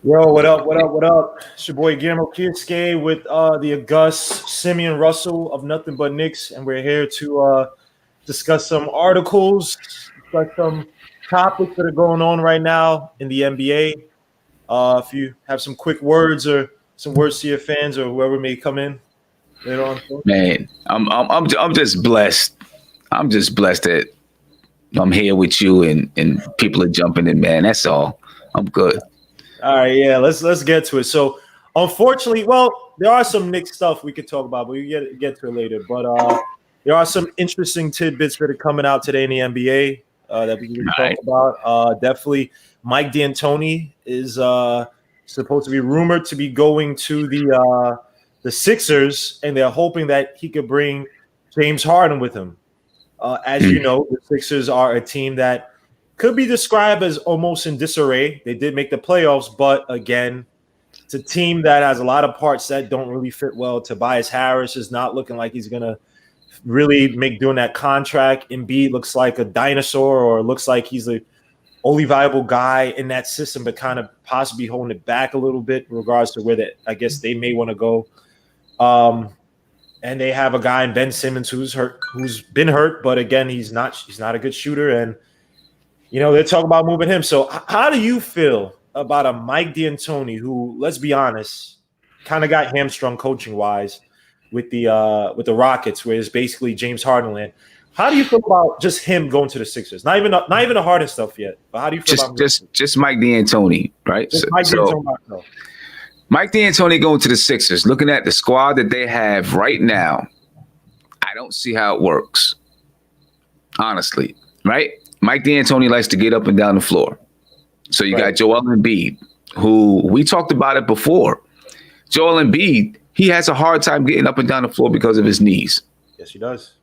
Yo, what up? What up? What up? It's your boy Guillermo Kiyosuke with the august Simeon Russell of Nothing But Knicks, and we're here to discuss some articles, discuss some topics that are going on right now in the NBA. If you have some quick words or some words to your fans or whoever may come in later on. Man, I'm just blessed. I'm just blessed that I'm here with you and people are jumping in, man. That's all. I'm good. All right, yeah, let's get to it. So, unfortunately, well, there are some Knicks stuff we could talk about, but we get to it later. But there are some interesting tidbits that are coming out today in the NBA that we can talk about. Definitely, Mike D'Antoni is supposed to be rumored to be going to the Sixers, and they're hoping that he could bring James Harden with him. As you know, the Sixers are a team that could be described as almost in disarray. They did make the playoffs, but again, it's a team that has a lot of parts that don't really fit well. Tobias Harris is not looking like he's going to really make doing that contract. Embiid looks like a dinosaur, or looks like he's the only viable guy in that system, but kind of possibly holding it back a little bit in regards to where I guess they may want to go. And they have a guy in Ben Simmons who's been hurt, but again, he's not a good shooter, and they're talking about moving him. So how do you feel about a Mike D'Antoni who, let's be honest, kind of got hamstrung coaching-wise with the Rockets, where it's basically James Harden land? How do you feel about just him going to the Sixers? Not even the Harden stuff yet, but how do you feel about just Mike D'Antoni, right? Mike D'Antoni going to the Sixers, looking at the squad that they have right now, I don't see how it works, honestly, right? Mike D'Antoni likes to get up and down the floor. So you got Joel Embiid, who we talked about it before. Joel Embiid, he has a hard time getting up and down the floor because of his knees. Yes, he does.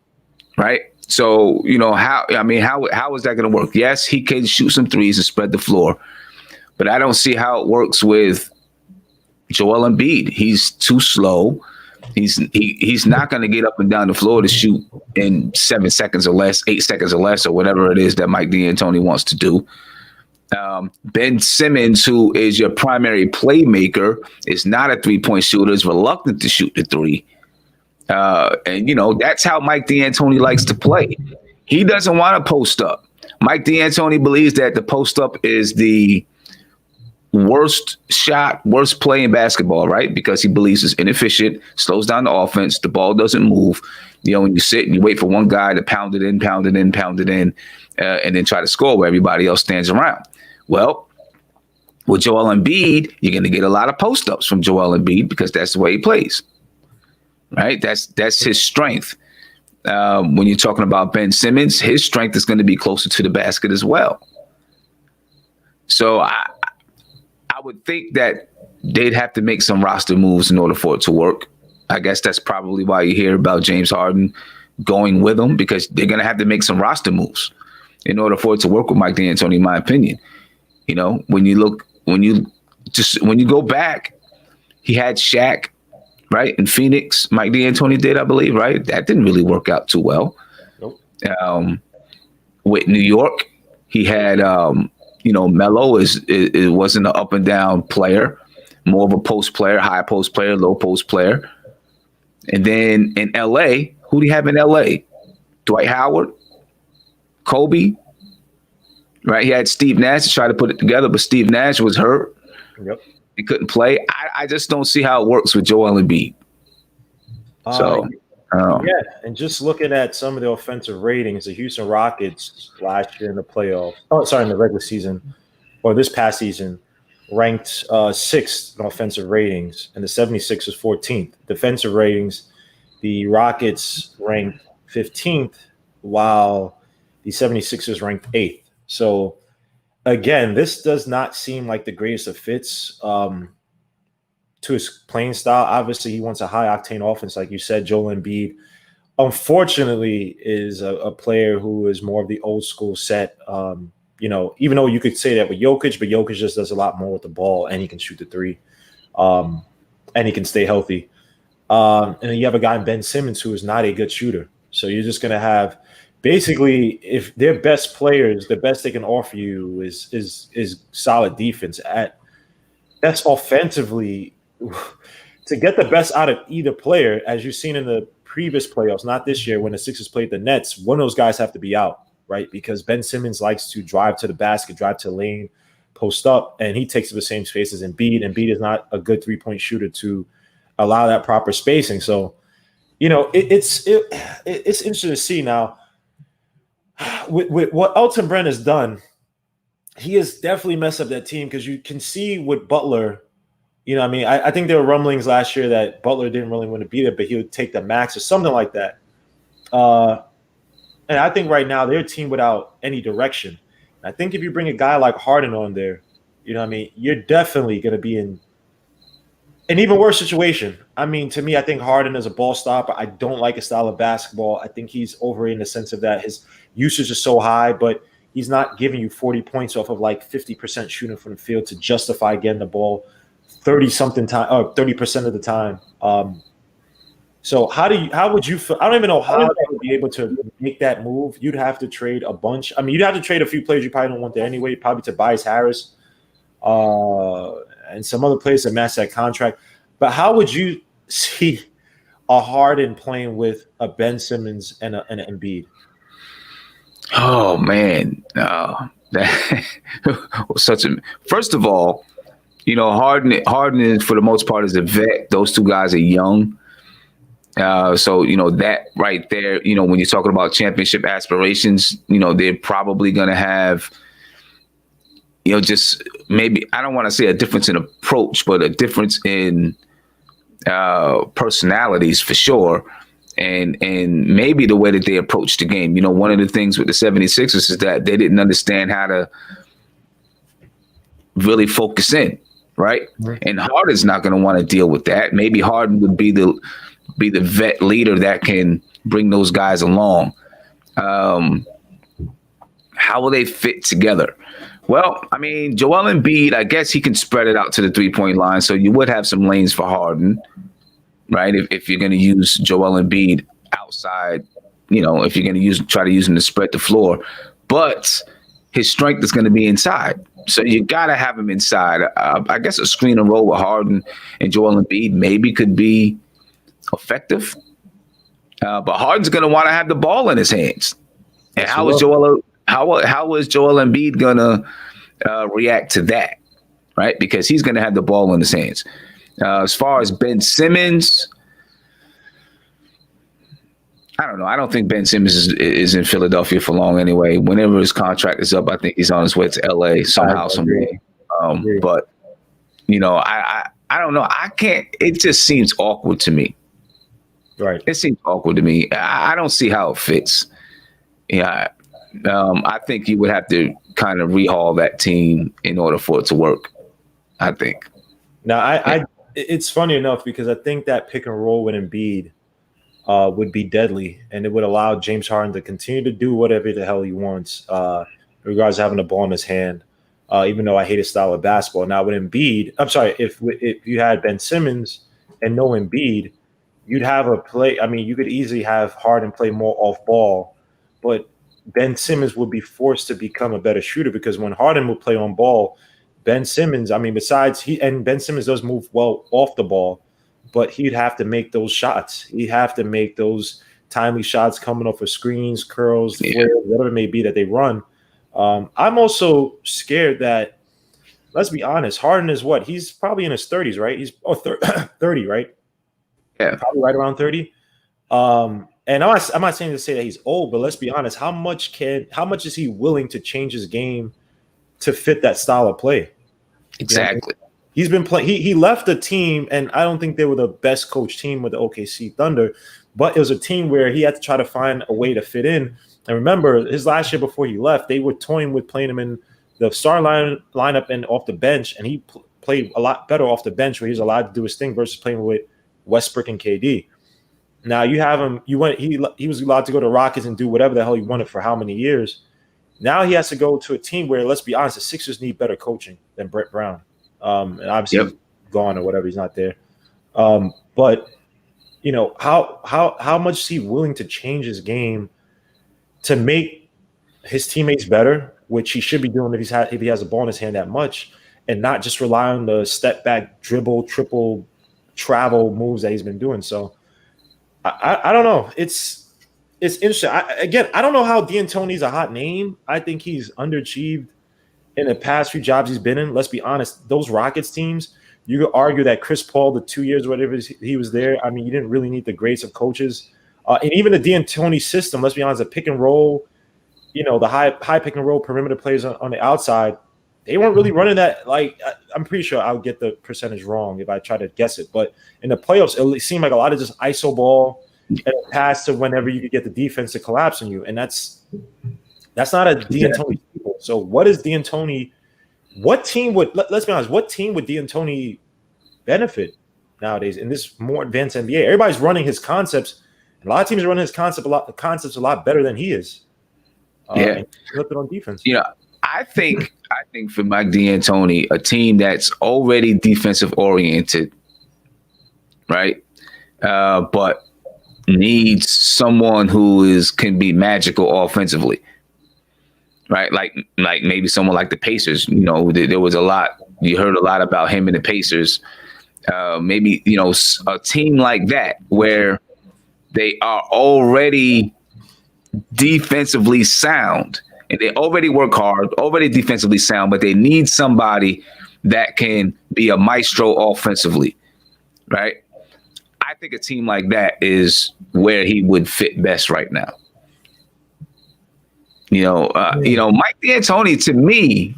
Right? So, how is that going to work? Yes, he can shoot some threes and spread the floor, but I don't see how it works with Joel Embiid. He's too slow. He's not going to get up and down the floor to shoot in 7 seconds or less, 8 seconds or less, or whatever it is that Mike D'Antoni wants to do. Ben Simmons, who is your primary playmaker, is not a three-point shooter, is reluctant to shoot the three. And that's how Mike D'Antoni likes to play. He doesn't want to post up. Mike D'Antoni believes that the post up is the worst play in basketball, right? Because he believes it's inefficient, slows down the offense, the ball doesn't move. When you sit and you wait for one guy to pound it in, and then try to score where everybody else stands around. Well, with Joel Embiid, you're going to get a lot of post-ups from Joel Embiid because that's the way he plays, right? That's his strength. When you're talking about Ben Simmons, his strength is going to be closer to the basket as well. So I would think that they'd have to make some roster moves in order for it to work. I guess that's probably why you hear about James Harden going with them, because they're going to have to make some roster moves in order for it to work with Mike D'Antoni, in my opinion. When you go back, he had Shaq, right, in Phoenix. Mike D'Antoni did, I believe, right? That didn't really work out too well. Nope. With New York, he had Melo wasn't an up and down player, more of a post player, high post player, low post player. And then in LA, who do you have in LA? Dwight Howard, Kobe, right? He had Steve Nash to try to put it together, but Steve Nash was hurt. Yep. He couldn't play. I just don't see how it works with Joel Embiid. Yeah, and just looking at some of the offensive ratings, the Houston Rockets last year in the playoffs, in the regular season, or this past season, ranked sixth in offensive ratings, and the 76ers 14th. Defensive ratings, the Rockets ranked 15th, while the 76ers ranked 8th. So, again, this does not seem like the greatest of fits to his playing style. Obviously, he wants a high-octane offense, like you said. Joel Embiid, unfortunately, is a player who is more of the old-school set. Even though you could say that with Jokic, but Jokic just does a lot more with the ball, and he can shoot the three, and he can stay healthy. And then you have a guy in Ben Simmons who is not a good shooter. So you're just going to have basically, if their best players, the best they can offer you is solid defense. That's offensively to get the best out of either player, as you've seen in the previous playoffs, not this year when the Sixers played the Nets. One of those guys have to be out, right? Because Ben Simmons likes to drive to the basket, drive to the lane, post up, and he takes up the same space as Embiid. Embiid is not a good 3-point shooter to allow that proper spacing. So, it's interesting to see now with what Elton Brand has done. He has definitely messed up that team because you can see with Butler. I think there were rumblings last year that Butler didn't really want to be there, but he would take the max or something like that. And I think right now they're a team without any direction. I think if you bring a guy like Harden on there, you're definitely going to be in an even worse situation. To me, I think Harden is a ball stopper. I don't like his style of basketball. I think he's over in the sense of that his usage is so high, but he's not giving you 40 points off of like 50% shooting from the field to justify getting the ball 30% of the time. So how would you feel? I don't even know how you would be able to make that move. You'd have to trade a bunch. You'd have to trade a few players you probably don't want there anyway, probably Tobias Harris, and some other players that match that contract. But how would you see a Harden playing with a Ben Simmons and an Embiid? Oh man, First of all, Harden is, for the most part, is a vet. Those two guys are young. So that right there, when you're talking about championship aspirations, they're probably going to have, just maybe, I don't want to say a difference in approach, but a difference in personalities for sure. And maybe the way that they approach the game. One of the things with the 76ers is that they didn't understand how to really focus in, right? Mm-hmm. And Harden's not going to want to deal with that. Maybe Harden would be the vet leader that can bring those guys along. How will they fit together? Well, Joel Embiid, I guess he can spread it out to the 3-point line, so you would have some lanes for Harden, right? If you're going to use Joel Embiid outside, if you're going to try to use him to spread the floor, but his strength is going to be inside. So you got to have him inside. I guess a screen and roll with Harden and Joel Embiid maybe could be effective. But Harden's going to want to have the ball in his hands. And how is Joel Embiid going to react to that, right? Because he's going to have the ball in his hands. As far as Ben Simmons, I don't know. I don't think Ben Simmons is in Philadelphia for long anyway. Whenever his contract is up, I think he's on his way to LA somehow, some way. But I don't know. I can't. It just seems awkward to me. Right. It seems awkward to me. I don't see how it fits. Yeah. I think you would have to kind of rehaul that team in order for it to work, I think. Now, it's funny enough because I think that pick and roll with Embiid would be deadly, and it would allow James Harden to continue to do whatever the hell he wants, in regards to having the ball in his hand, even though I hate his style of basketball. Now, with Embiid, if you had Ben Simmons and no Embiid, you'd have a play. You could easily have Harden play more off ball, but Ben Simmons would be forced to become a better shooter because when Harden would play on ball, Ben Simmons, Ben Simmons does move well off the ball, but he'd have to make those shots. He'd have to make those timely shots coming off of screens, curls, flares, whatever it may be that they run. I'm also scared that, let's be honest, Harden is what? He's probably in his 30s, right? He's 30, right? Yeah. Probably right around 30. And I'm not saying to say that he's old, but let's be honest, how much is he willing to change his game to fit that style of play? Exactly. He's been playing. He left the team, and I don't think they were the best coach team with the OKC Thunder, but it was a team where he had to try to find a way to fit in. And remember, his last year before he left, they were toying with playing him in the star lineup and off the bench, and he played a lot better off the bench where he was allowed to do his thing versus playing with Westbrook and KD. Now you have him. He was allowed to go to Rockets and do whatever the hell he wanted for how many years. Now he has to go to a team where, let's be honest, the Sixers need better coaching than Brett Brown. And obviously he's gone or whatever, he's not there. But how much is he willing to change his game to make his teammates better, which he should be doing if he has a ball in his hand that much, and not just rely on the step back, dribble, triple, travel moves that he's been doing. So I don't know. It's interesting. I don't know how D'Antoni's a hot name. I think he's underachieved in the past few jobs he's been in. Let's be honest. Those Rockets teams, you could argue that Chris Paul, the 2 years, whatever he was there, I mean, you didn't really need the grace of coaches. And even the D'Antoni system, let's be honest, the pick and roll, the high pick and roll perimeter players on the outside, they weren't really running that. Like, I'm pretty sure I'll get the percentage wrong if I try to guess it. But in the playoffs, it seemed like a lot of just iso ball and a pass to whenever you could get the defense to collapse on you. And that's not a D'Antoni people. So what is D'Antoni? What team would, let's be honest, what team would D'Antoni benefit nowadays in this more advanced NBA? Everybody's running his concepts. A lot of teams are running his concepts a lot better than he is. And flip it on defense. I think for Mike D'Antoni, a team that's already defensive oriented, right? But needs someone who can be magical offensively, right? Like maybe someone like the Pacers. There was a lot. You heard a lot about him and the Pacers. Maybe a team like that where they are already defensively sound and they already work hard, already defensively sound, but they need somebody that can be a maestro offensively, right? I think a team like that is where he would fit best right now. Mike D'Antoni, to me,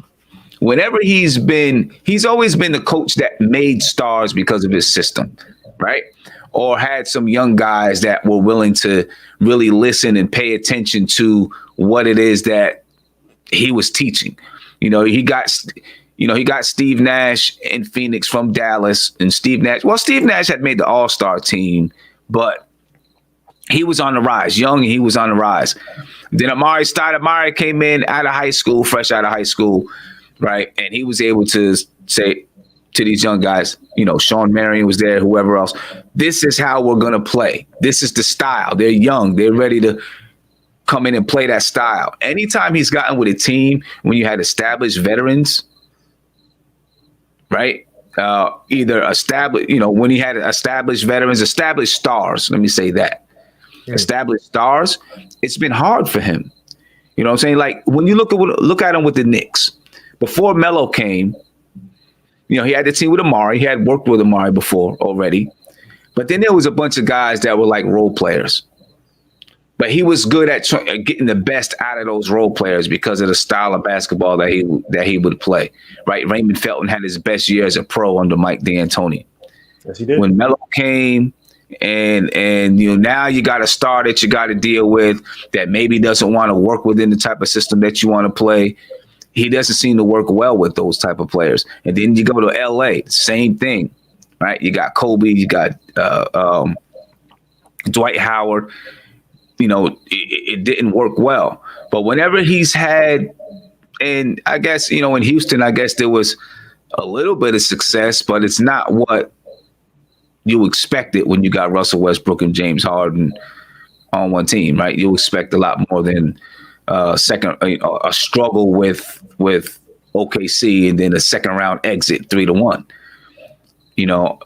whenever he's always been the coach that made stars because of his system, right? Or had some young guys that were willing to really listen and pay attention to what it is that he was teaching. He got Steve Nash in Phoenix from Dallas, and Steve Nash had made the All-Star team, but he was on the rise, young, and he was on the rise. Then Amari Stoudemire came in fresh out of high school, right? And he was able to say to these young guys, Sean Marion was there, whoever else, this is how we're going to play. This is the style. They're young. They're ready to come in and play that style. Anytime he's gotten with a team, when you had established veterans, right? Either established, when he had established veterans, established stars, let me say that. Established stars, it's been hard for him. You know what I'm saying? Like when you look at him with the Knicks, before Melo came, he had the team with Amari. He had worked with Amari before already. But then there was a bunch of guys that were like role players. But he was good at getting the best out of those role players because of the style of basketball that he would play. Right? Raymond Felton had his best year as a pro under Mike D'Antoni. Yes, he did. When Melo came and now you got a star that you got to deal with that maybe doesn't want to work within the type of system that you want to play. He doesn't seem to work well with those type of players. And then you go to LA, same thing, right? You got Kobe, you got Dwight Howard. It didn't work well. But whenever he's had, and I guess, in Houston, I guess there was a little bit of success, but it's not what you expected when you got Russell Westbrook and James Harden on one team, right? You expect a lot more than a struggle with OKC and then a second round exit 3-1.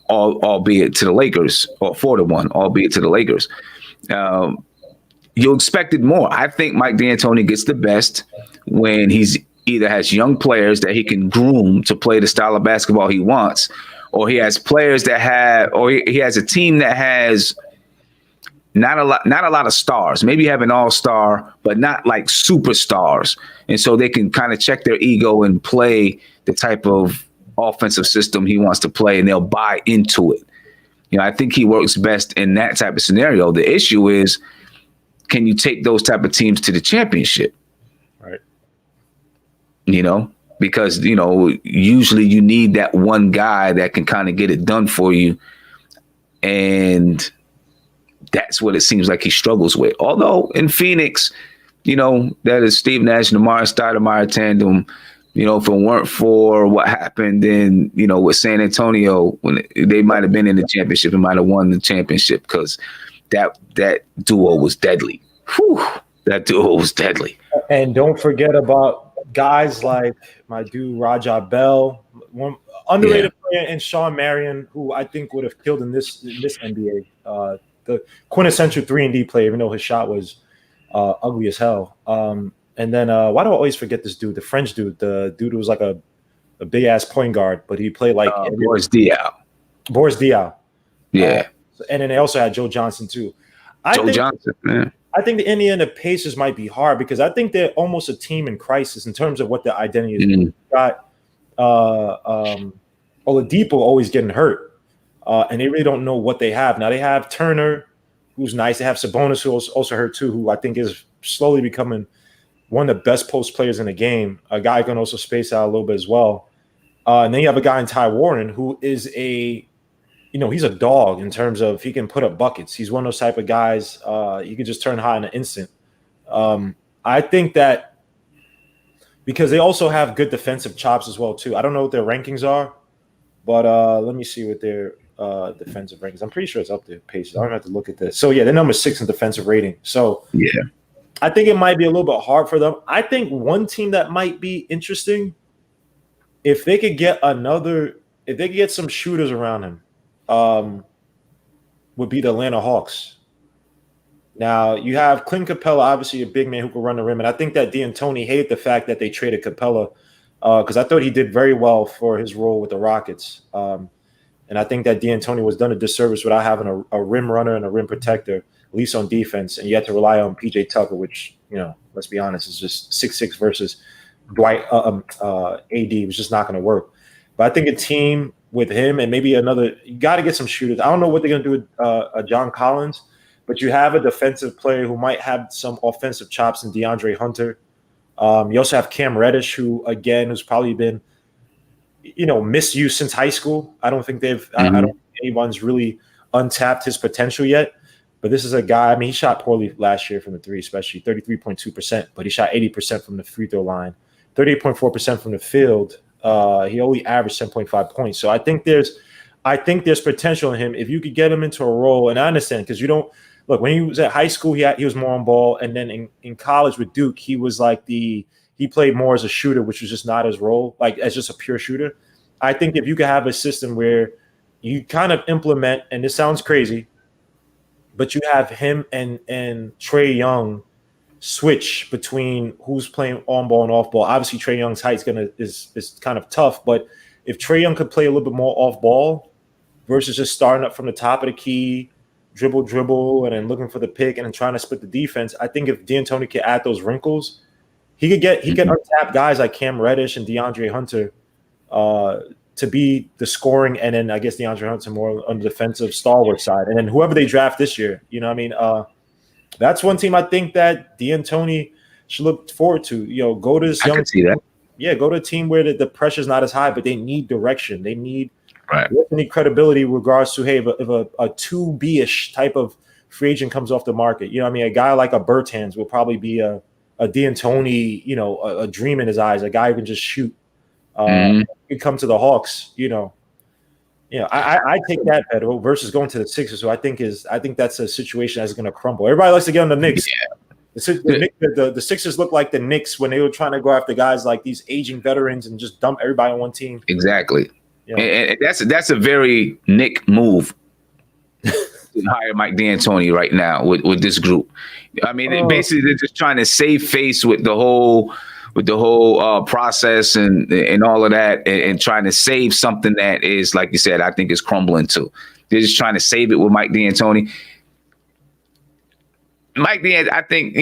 Albeit to the Lakers, or 4-1, albeit to the Lakers. You expected more. I think Mike D'Antoni gets the best when he's either has young players that he can groom to play the style of basketball he wants, or he has players or he has a team that has not a lot of stars. Maybe you have an all-star, but not like superstars. And so they can kind of check their ego and play the type of offensive system he wants to play, and they'll buy into it. I think he works best in that type of scenario. The issue is, can you take those type of teams to the championship? Right. Because, usually you need that one guy that can kind of get it done for you. And that's what it seems like he struggles with. Although in Phoenix, that is Steve Nash and Amari Stoudemire tandem. If it weren't for what happened then, with San Antonio, when they might have been in the championship and might have won the championship because that duo was deadly. Whew. That duo was deadly. And don't forget about guys like my dude Raja Bell, one underrated player, and Sean Marion, who I think would have killed in this NBA. The quintessential 3-and-D player, even though his shot was ugly as hell. And then why do I always forget this dude? The French dude, the dude who was like a big ass point guard, but he played like Boris Diaw. Boris Diaw. Yeah. And then they also had Joe Johnson too. Johnson, man. I think the Indiana Pacers might be hard because I think they're almost a team in crisis in terms of what their identity is. You've got Oladipo always getting hurt, and they really don't know what they have. Now they have Turner, who's nice. They have Sabonis, who's also hurt too, who I think is slowly becoming one of the best post players in the game. A guy who can also space out a little bit as well. And then you have a guy in Ty Warren who is he's a dog in terms of he can put up buckets. He's one of those type of guys. You can just turn high in an instant. I think that because they also have good defensive chops as well too. I don't know what their rankings are, but let me see what their defensive rankings. I'm pretty sure it's up there. Pacers. I don't have to look at this. So yeah, they're number 6 in defensive rating. So yeah, I think it might be a little bit hard for them. I think one team that might be interesting if they could get some shooters around him. Would be the Atlanta Hawks. Now you have Clint Capella, obviously a big man who can run the rim, and I think that D'Antoni hated the fact that they traded Capella because I thought he did very well for his role with the Rockets, and I think that D'Antoni was done a disservice without having a rim runner and a rim protector, at least on defense, and you had to rely on PJ Tucker, which let's be honest, is just 6'6" versus Dwight AD was just not going to work. But I think a team with him and maybe another, you got to get some shooters. I don't know what they're going to do with John Collins, but you have a defensive player who might have some offensive chops in DeAndre Hunter. You also have Cam Reddish, who's probably been, misused since high school. I don't think I don't think anyone's really untapped his potential yet. But this is a guy, he shot poorly last year from the three, especially 33.2%, but he shot 80% from the free throw line, 38.4% from the field. He only averaged 10.5 points. So I think there's potential in him if you could get him into a role. And I understand because when he was at high school, he was more on ball. And then in college with Duke, he was like he played more as a shooter, which was just not his role, like as just a pure shooter. I think if you could have a system where you kind of implement, and this sounds crazy, but you have him and Trae Young switch between who's playing on ball and off ball. Obviously, Trae Young's height is kind of tough, but if Trae Young could play a little bit more off ball versus just starting up from the top of the key, dribble, and then looking for the pick and then trying to split the defense, I think if D'Antoni could add those wrinkles, he could untap guys like Cam Reddish and DeAndre Hunter to be the scoring, and then I guess DeAndre Hunter more on the defensive stalwart side, and then whoever they draft this year, that's one team I think that D'Antoni should look forward to. Go to this young team. Yeah, go to a team where the pressure's not as high, but they need direction. They need credibility in regards to, hey, if a 2B-ish type of free agent comes off the market, a guy like a Bertans will probably be a D'Antoni, a dream in his eyes, a guy who can just shoot. He come to the Hawks, I take that bet versus going to the Sixers, who I think that's a situation that's going to crumble. Everybody likes to get on the Knicks. Yeah. The Sixers look like the Knicks when they were trying to go after guys like these aging veterans and just dump everybody on one team. Exactly. And that's a very Knick move to hire Mike D'Antoni right now with this group. Basically they're just trying to save face with the whole process and all of that, and trying to save something that is, like you said, I think is crumbling too. They're just trying to save it with Mike D'Antoni. I think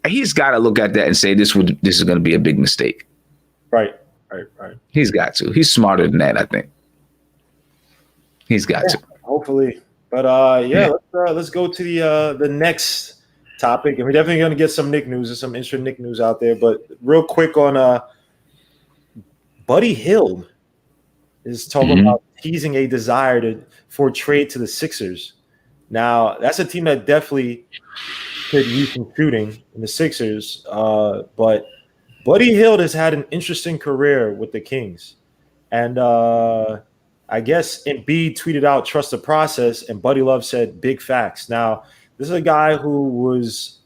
he's got to look at that and say this is going to be a big mistake. Right. He's got to. He's smarter than that, I think. He's got to. Hopefully, but let's go to the next topic, and we're definitely going to get some Knick news and some interesting Knick news out there. But real quick on Buddy Hield is talking about teasing a desire for trade to the Sixers. Now, that's a team that definitely could use some shooting in the Sixers, but Buddy Hield has had an interesting career with the Kings. And I guess Embiid tweeted out, trust the process, and Buddy Love said, big facts. Now, this is a guy who was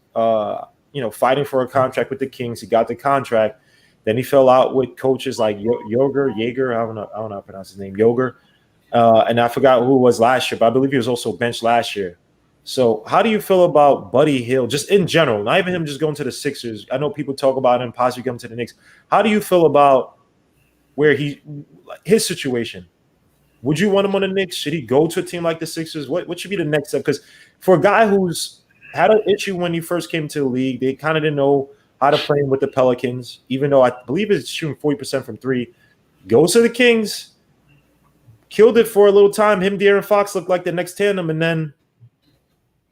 fighting for a contract with the Kings. He got the contract. Then he fell out with coaches like Jaeger. I don't know how to pronounce his name, Jaeger. And I forgot who it was last year, but I believe he was also benched last year. So how do you feel about Buddy Hield, just in general, not even him just going to the Sixers? I know people talk about him possibly coming to the Knicks. How do you feel about his situation? Would you want him on the Knicks? Should he go to a team like the Sixers? What should be the next step? Because for a guy who's had an issue when he first came to the league, they kind of didn't know how to play him with the Pelicans, even though I believe he's shooting 40% from three. Goes to the Kings, killed it for a little time. Him, De'Aaron Fox looked like the next tandem, and then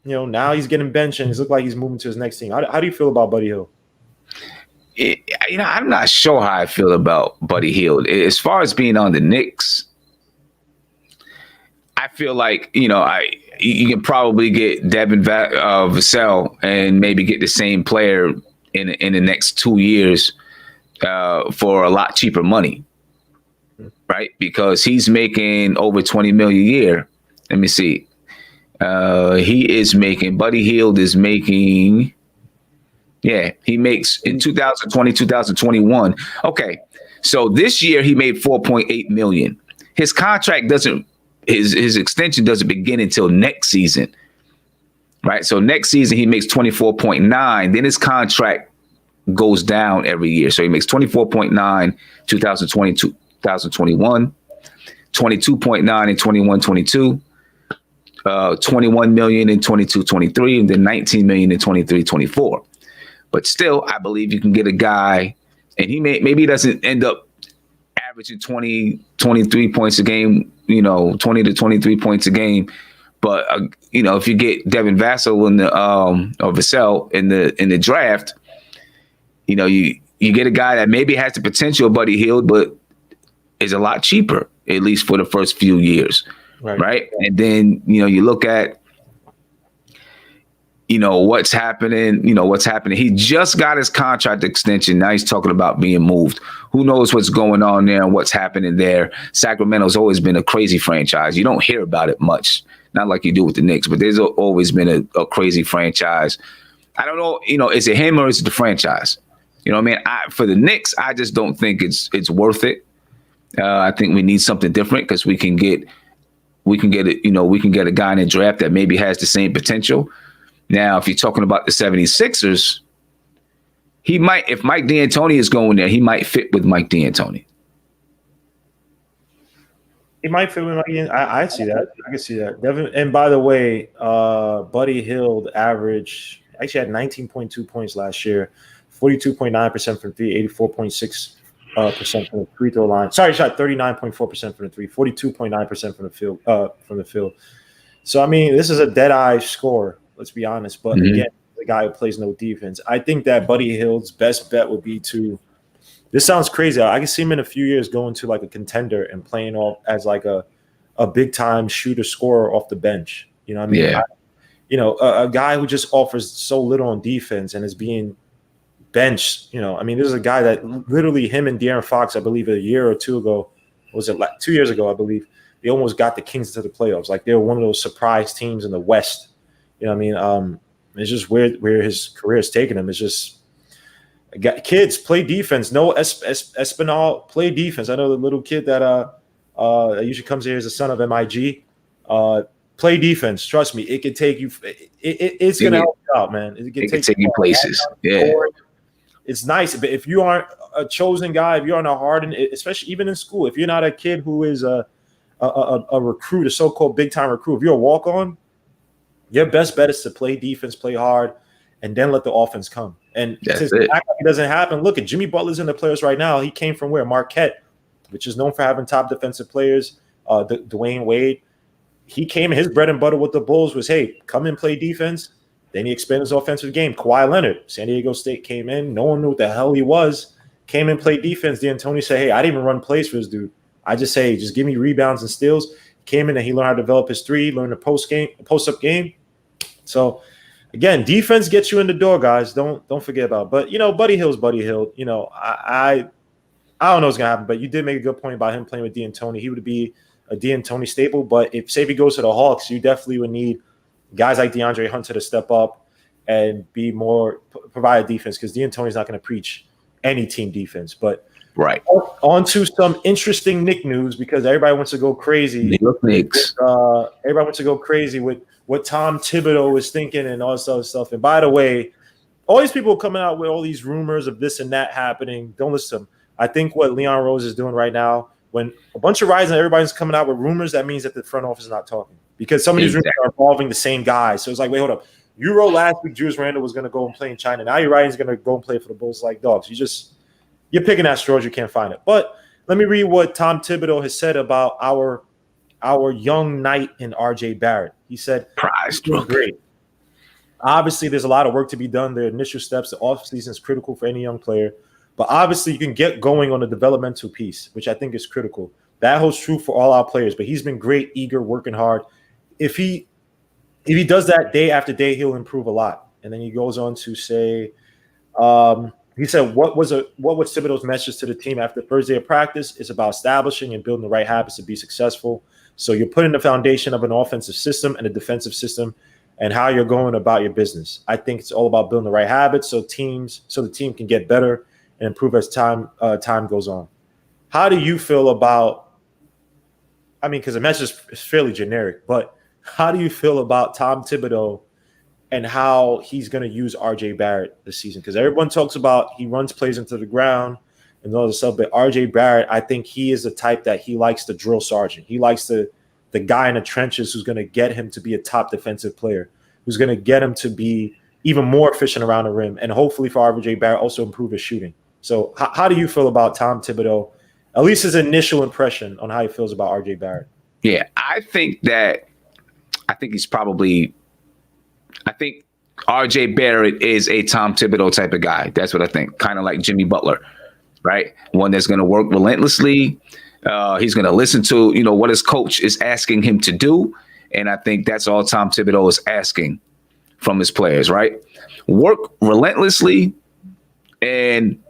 now he's getting benched and he's looked like he's moving to his next team. How do you feel about Buddy Hield? I'm not sure how I feel about Buddy Hield. As far as being on the Knicks, I feel like, you can probably get Devin Vassell and maybe get the same player in the next 2 years for a lot cheaper money, right? Because he's making over $20 million a year. Let me see. Buddy Hield is making, he makes in 2020, 2021. Okay. So this year he made $4.8 million. His contract his extension doesn't begin until next season. Right. So next season he makes 24.9. Then his contract goes down every year. So he makes 24.9, 2020, 2021, 22.9 in 21, 22. 21 million in 22-23, and then 19 million in 23-24. But still, I believe you can get a guy, and maybe he doesn't end up averaging 23 points a game, 20 to 23 points a game. But if you get Devin Vassell or Vassell in the draft, you get a guy that maybe has the potential of Buddy Hield, but is a lot cheaper, at least for the first few years. Right. And then, you look at, what's happening. He just got his contract extension. Now he's talking about being moved. Who knows what's going on there and what's happening there? Sacramento's always been a crazy franchise. You don't hear about it much, not like you do with the Knicks, but there's always been a crazy franchise. I don't know, is it him or is it the franchise? For the Knicks, I just don't think it's worth it. I think we need something different because we can get a guy in the draft that maybe has the same potential. Now, if you're talking about the 76ers, he might, if Mike D'Antoni is going there, he might fit with Mike D'Antoni. He might fit with Mike D'Antoni. I see that. I can see that. And by the way, Buddy Hield actually had 19.2 points last year, 42.9% from three, 84.6% from the free throw line. Sorry, shot 39.4% from the three, 42.9% from the field. So this is a dead eye score. Let's be honest. But again, the guy who plays no defense. I think that Buddy Hield's best bet would be to. This sounds crazy. I can see him in a few years going to like a contender and playing off as like a big time shooter scorer off the bench. You know what I mean? Yeah. A guy who just offers so little on defense and is being benched. This is a guy that literally him and De'Aaron Fox, I believe, a year or two ago, was it like 2 years ago, I believe, they almost got the Kings into the playoffs. Like they were one of those surprise teams in the West. It's just weird where his career has taken him. It's just kids play defense. No Espinal play defense. I know the little kid that usually comes here as a son of MIG. Play defense. Trust me, it can take you. It's gonna help you out, man. It can take you places. Yeah. It's nice, but if you aren't a chosen guy, if you aren't a hardened, especially even in school, if you're not a kid who is a recruit, a so-called big-time recruit, if you're a walk-on, your best bet is to play defense, play hard, and then let the offense come. And since it doesn't happen, look at Jimmy Butler's in the players right now. He came from where? Marquette, which is known for having top defensive players. Dwayne Wade. He came, his bread and butter with the Bulls was, hey, come and play defense. Then he expanded his offensive game. Kawhi Leonard, San Diego State came in. No one knew what the hell he was. Came and played defense. D'Antoni said, hey, I didn't even run plays for this dude. I just say, just give me rebounds and steals. Came in and he learned how to develop his three, learned the post-up game. So, again, defense gets you in the door, guys. Don't forget about it. But, Buddy Hield's Buddy Hield. I don't know what's going to happen, but you did make a good point about him playing with D'Antoni. He would be a D'Antoni staple. But if he goes to the Hawks, you definitely would need guys like DeAndre Hunter to step up. and be more provide defense, because D'Antoni's not going to preach any team defense. But Right. on to some interesting Knick news, because everybody wants to go crazy. New York Knicks. Everybody wants to go crazy with what Tom Thibodeau is thinking and all this other stuff. And by the way, all these people coming out with all these rumors of this and that happening, don't listen to them. I think what Leon Rose is doing right now, when a bunch of rising, everybody's coming out with rumors, that means that the front office is not talking, because some of these rumors are involving the same guys. So it's like, wait, hold up. You wrote last week Julius Randle was going to go and play in China. Now you're writing he's going to go and play for the Bulls like dogs. You're picking at straws, you can't find it. But let me read what Tom Thibodeau has said about our young knight in RJ Barrett. He said, great. Obviously, there's a lot of work to be done. The initial steps, the offseason is critical for any young player. But obviously, you can get going on the developmental piece, which I think is critical. That holds true for all our players. But he's been great, eager, working hard. If he does that day after day, he'll improve a lot. And then he goes on to say, he said, what was Thibodeau's message to the team after the first day of practice? It's about establishing and building the right habits to be successful. So you're putting the foundation of an offensive system and a defensive system, and how you're going about your business. I think it's all about building the right habits so the team can get better and improve as time goes on. How do you feel about, I mean, because the message is fairly generic, but how do you feel about Tom Thibodeau and how he's going to use RJ Barrett this season? Because everyone talks about he runs plays into the ground and all this stuff, but RJ Barrett, I think he is the type that he likes the drill sergeant. He likes the guy in the trenches who's going to get him to be a top defensive player, who's going to get him to be even more efficient around the rim, and hopefully for RJ Barrett also improve his shooting. So how do you feel about Tom Thibodeau, at least his initial impression on how he feels about RJ Barrett? Yeah, I think RJ Barrett is a Tom Thibodeau type of guy. That's what I think. Kind of like Jimmy Butler, right? One that's going to work relentlessly. He's going to listen to, what his coach is asking him to do. And I think that's all Tom Thibodeau is asking from his players, right? Work relentlessly. And,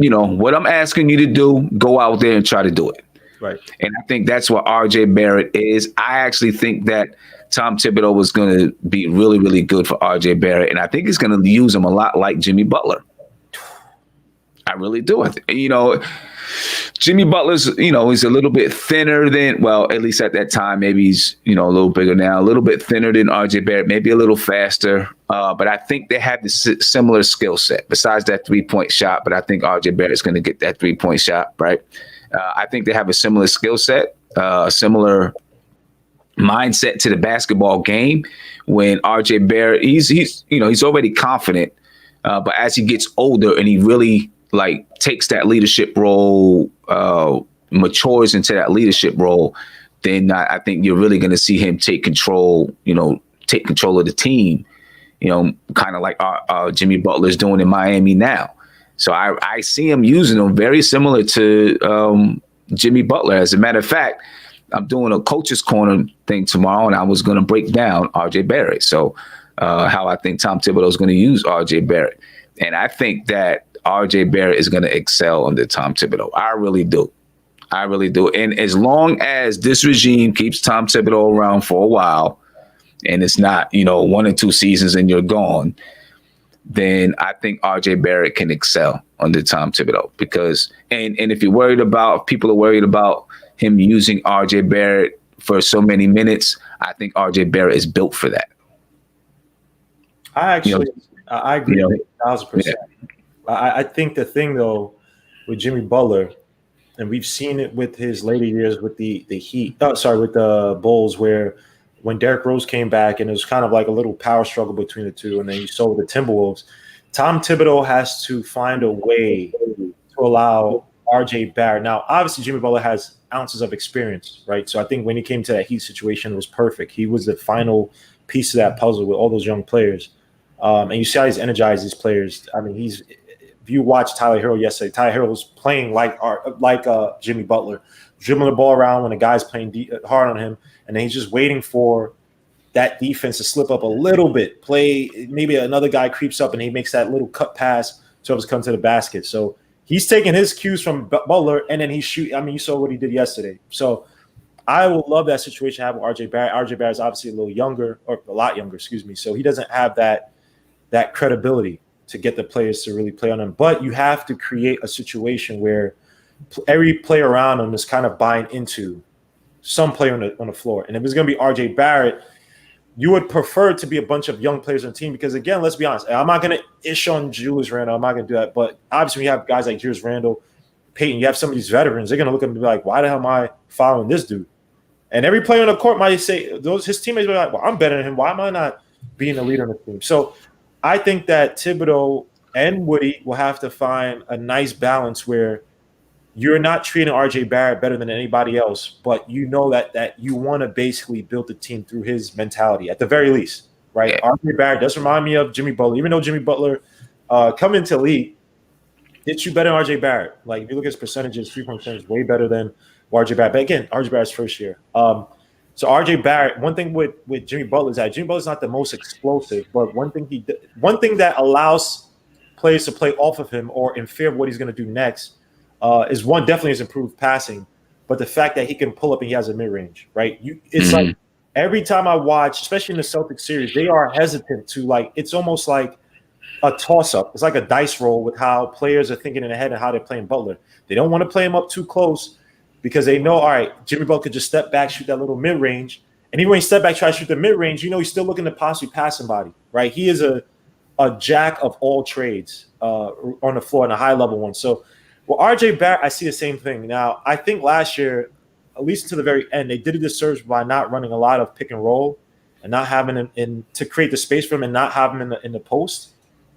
what I'm asking you to do, go out there and try to do it. Right. And I think that's what RJ Barrett is. I actually think that Tom Thibodeau was going to be really, really good for RJ Barrett. And I think he's going to use him a lot like Jimmy Butler. I really do. Jimmy Butler's, he's a little bit thinner than, well, at least at that time, maybe he's, a little bigger now, a little bit thinner than RJ Barrett, maybe a little faster. But I think they have this similar skill set besides that 3-point shot. But I think RJ Barrett's going to get that 3-point shot, right? I think they have a similar skill set, similar mindset to the basketball game. When RJ Barrett, he's already confident, but as he gets older and he really takes that leadership role, matures into that leadership role, then I think you're really going to see him take control of the team, kind of like Jimmy Butler's doing in Miami now. So I see him using them very similar to Jimmy Butler. As a matter of fact, I'm doing a coach's corner thing tomorrow, and I was going to break down RJ Barrett. So how I think Tom Thibodeau is going to use RJ Barrett. And I think that RJ Barrett is going to excel under Tom Thibodeau. I really do. And as long as this regime keeps Tom Thibodeau around for a while, and it's not, 1 or 2 seasons and you're gone, then I think RJ Barrett can excel under Tom Thibodeau. Because, and if people are worried about him using RJ Barrett for so many minutes, I think RJ Barrett is built for that. I agree 1,000%. I think the thing though with Jimmy Butler, and we've seen it with his later years with the with the Bulls, where when Derrick Rose came back and it was kind of like a little power struggle between the two, and then you saw with the Timberwolves, Tom Thibodeau has to find a way to allow RJ Barrett. Now, obviously, Jimmy Butler has ounces of experience, right? So I think when he came to that Heat situation, it was perfect. He was the final piece of that puzzle with all those young players. And you see how he's energized these players. I mean, if you watch Tyler Hero yesterday, Tyler Hero was playing like Jimmy Butler, dribbling the ball around when the guy's playing hard on him, and then he's just waiting for that defense to slip up a little bit, maybe another guy creeps up and he makes that little cut pass to help us come to the basket. So he's taking his cues from Butler, and then he's shooting. I mean, you saw what he did yesterday. So I would love that situation happen with RJ Barrett. RJ Barrett is obviously a lot younger, excuse me. So he doesn't have that that credibility to get the players to really play on them. But you have to create a situation where every player around them is kind of buying into some player on the floor. And if it's going to be R.J. Barrett, you would prefer it to be a bunch of young players on the team because, again, let's be honest. I'm not going to ish on Julius Randle. I'm not going to do that. But obviously, when you have guys like Julius Randle, Peyton, you have some of these veterans, they're going to look at me like, why the hell am I following this dude? And every player on the court might say, his teammates are like, well, I'm better than him. Why am I not being the leader on the team? So I think that Thibodeau and Woody will have to find a nice balance where you're not treating RJ Barrett better than anybody else, but you know that you want to basically build the team through his mentality at the very least, right? Yeah. RJ Barrett does remind me of Jimmy Butler, even though Jimmy Butler come into league, did you better than RJ Barrett? Like if you look at his percentages, 3-point percentage, way better than RJ Barrett. But again, RJ Barrett's first year. So RJ Barrett, one thing with Jimmy Butler is that Jimmy Butler's not the most explosive, but one thing that allows players to play off of him or in fear of what he's going to do next is one, definitely his improved passing, but the fact that he can pull up and he has a mid-range, right? It's like every time I watch, especially in the Celtics series, they are hesitant to it's almost like a toss-up. It's like a dice roll with how players are thinking in their head and how they're playing Butler. They don't want to play him up too close because they know, all right, Jimmy Butler could just step back, shoot that little mid-range. And even when he step back, try to shoot the mid-range, he's still looking to possibly pass somebody, right? He is a jack of all trades on the floor and a high-level one. So, well, RJ Barrett, I see the same thing. Now, I think last year, at least to the very end, they did a disservice by not running a lot of pick and roll and not having him in to create the space for him and not having him in the post.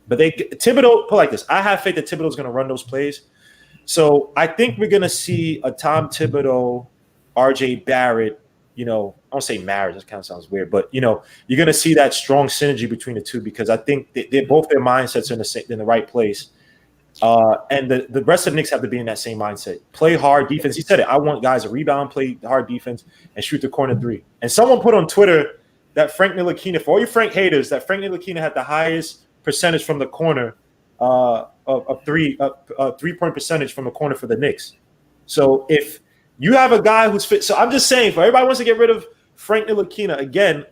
But Thibodeau, put like this, I have faith that Thibodeau's going to run those plays. So I think we're going to see a Tom Thibodeau, RJ Barrett, I don't say marriage, that kind of sounds weird, but, you're going to see that strong synergy between the two because I think they're both their mindsets are in the right place. And the rest of the Knicks have to be in that same mindset. Play hard defense. He said it. I want guys to rebound, play hard defense, and shoot the corner three. And someone put on Twitter that Frank Ntilikina, for all you Frank haters, that Frank Ntilikina had the highest percentage from the corner of three-point percentage from the corner for the Knicks. So if you have a guy who's fit, so I'm just saying, for everybody wants to get rid of Frank Ntilikina, again,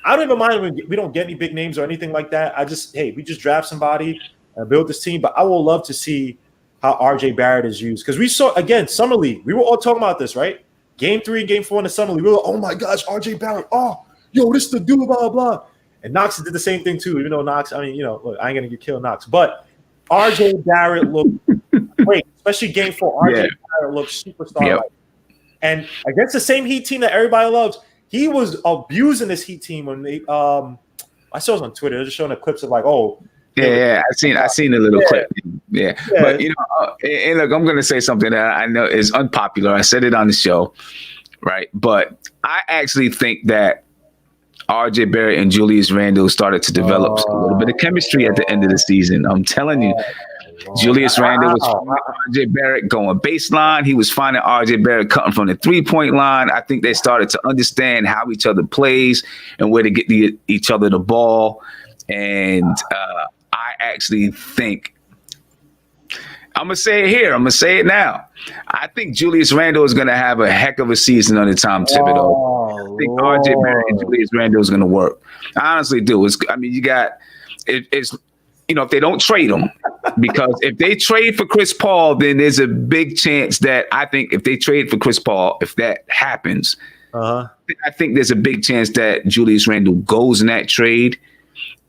I don't even mind when we don't get any big names or anything like that. We just draft somebody and build this team. But I will love to see how RJ Barrett is used because we saw, again, Summer League. We were all talking about this, right? Game 3 and Game 4 in the Summer League. We were like, oh my gosh, RJ Barrett. Oh, yo, this is the dude, blah, blah, blah. And Knox did the same thing too, even though Knox, look, I ain't going to kill Knox. But RJ Barrett looked great, especially Game 4. RJ Barrett looked superstar-like. Yep. And against the same Heat team that everybody loves, he was abusing this Heat team when they I saw it on Twitter. They're just showing the clips of I seen a little clip. Yeah. But and look, I'm gonna say something that I know is unpopular. I said it on the show, right? But I actually think that RJ Barrett and Julius Randle started to develop a little bit of chemistry at the end of the season. I'm telling you. Julius Randle was finding RJ Barrett going baseline. He was finding RJ Barrett cutting from the 3-point line. I think they started to understand how each other plays and where to get each other the ball. And I actually think I'm going to say it here. I'm going to say it now. I think Julius Randle is going to have a heck of a season under Tom Thibodeau. I think RJ Barrett and Julius Randle is going to work. I honestly do. It's if they don't trade him, because if they trade for Chris Paul, then there's a big chance that I think if they trade for Chris Paul, if that happens, I think there's a big chance that Julius Randle goes in that trade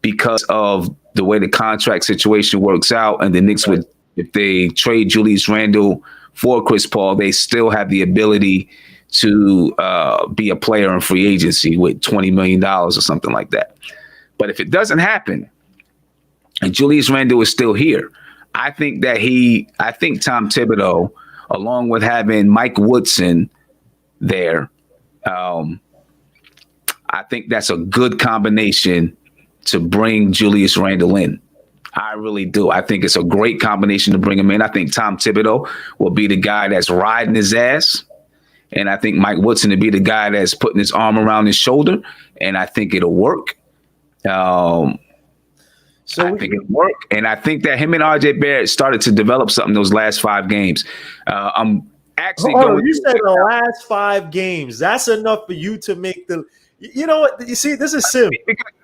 because of the way the contract situation works out. And the Knicks would, if they trade Julius Randle for Chris Paul, they still have the ability to be a player in free agency with $20 million or something like that. But if it doesn't happen, and Julius Randle is still here, I think Tom Thibodeau, along with having Mike Woodson there, I think that's a good combination to bring Julius Randle in. I really do. I think it's a great combination to bring him in. I think Tom Thibodeau will be the guy that's riding his ass. And I think Mike Woodson will be the guy that's putting his arm around his shoulder. And I think it'll work. I think it worked, and I think that him and RJ Barrett started to develop something those last 5 games. I'm actually you said the last 5 games. That's enough for you to make You know what? You see, this is Sim.